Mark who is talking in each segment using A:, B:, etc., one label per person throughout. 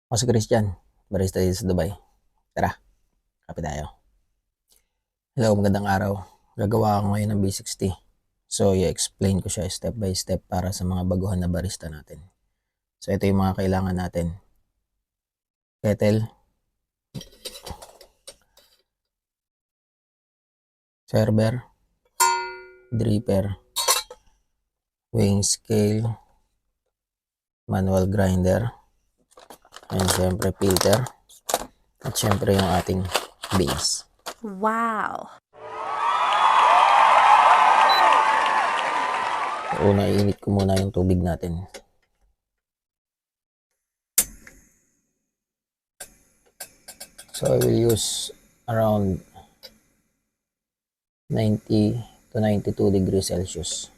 A: Ako si Christian, barista dito sa Dubai. Tara, kape tayo. Hello, magandang araw. Gagawa ako ngayon ng B60. So, i-explain ko siya step by step para sa mga baguhan na barista natin. So, ito yung mga kailangan natin. Kettle, server, dripper, weighing scale, manual grinder, and syempre filter, at syempre yung ating base.
B: Wow!
A: So, una, iinit ko muna yung tubig natin. So, I will use around 90 to 92 degrees Celsius.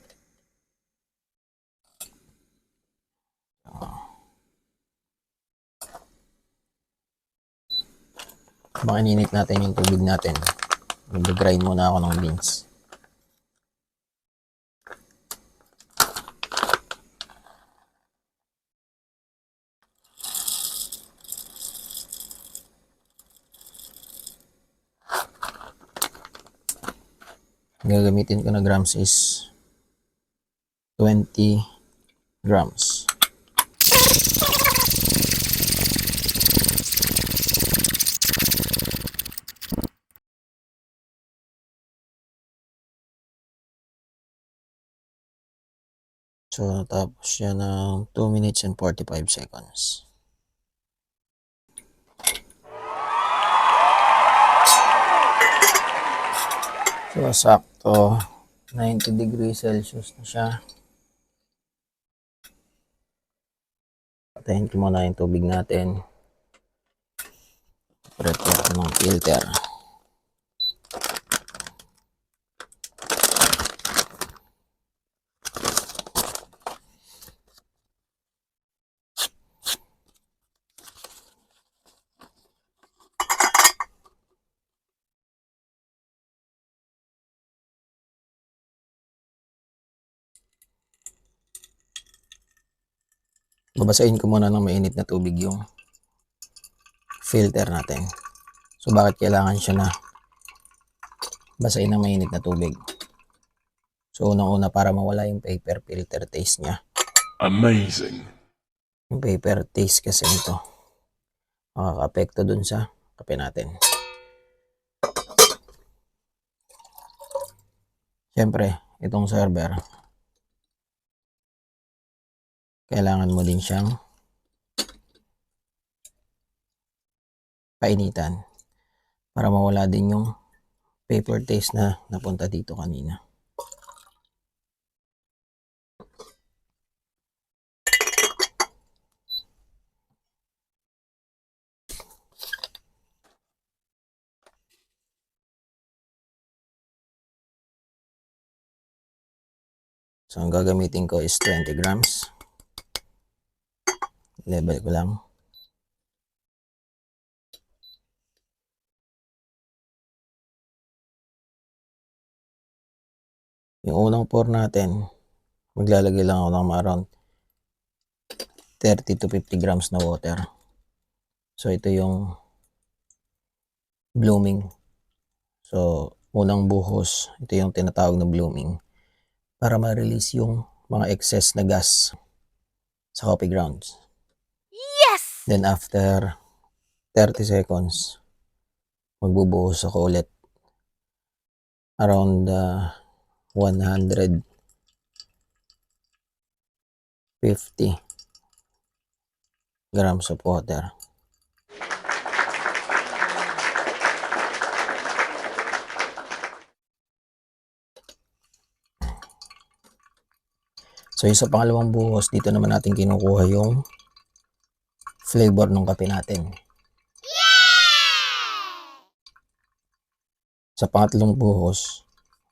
A: Habang ininit natin yung tubig natin, mag-grind muna ako ng beans. Ang gagamitin ko na grams is 20 grams. So, tapos siya ng 2 minutes and 45 seconds. So, sakto 90 degrees Celsius na siya. Patayin ko muna yung tubig natin. Prepare ko ng filter. Babasahin ko muna ng mainit na tubig yung filter natin. So, bakit kailangan siya na basahin ng mainit na tubig? So, unang-una para mawala yung paper filter taste niya.
C: Amazing.
A: Yung paper taste kasi nito makaka-apekto dun sa kape natin. Siyempre, itong server, kailangan mo din siyang painitan para mawala din yung paper taste na napunta dito kanina. So, ang gagamitin ko is 20 grams. Level ko lang. Yung unang pour natin, maglalagay lang ako ng around 30 to 50 grams na water. So, ito yung blooming. So, unang buhos, ito yung tinatawag na blooming para ma-release yung mga excess na gas sa coffee grounds.
B: Yes!
A: Then after 30 seconds, magbubuhos ako ulit around 150 grams of water. So, yung sa pangalawang buhos, dito naman natin kinukuha yung flavor ng kape natin. Sa pangatlong buhos,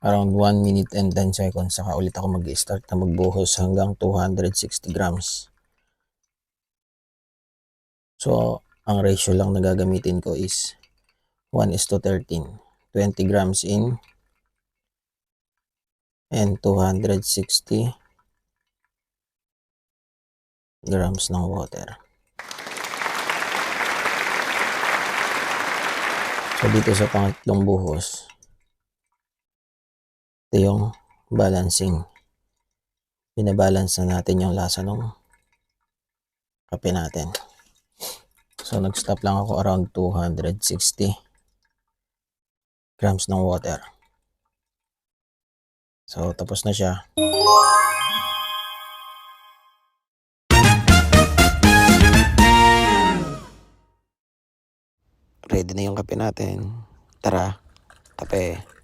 A: around 1 minute and 10 seconds, saka ulit ako mag-start na magbuhos hanggang 260 grams. So, ang ratio lang na gagamitin ko is 1:13. 20 grams in and 260 grams ng water. So dito sa pangatlong buhos, ito yung balancing. Binabalance na natin yung lasa ng kape natin. So nag-stop lang ako around 260 grams ng water. So tapos na siya. Ready na yung kape natin. Tara, kape.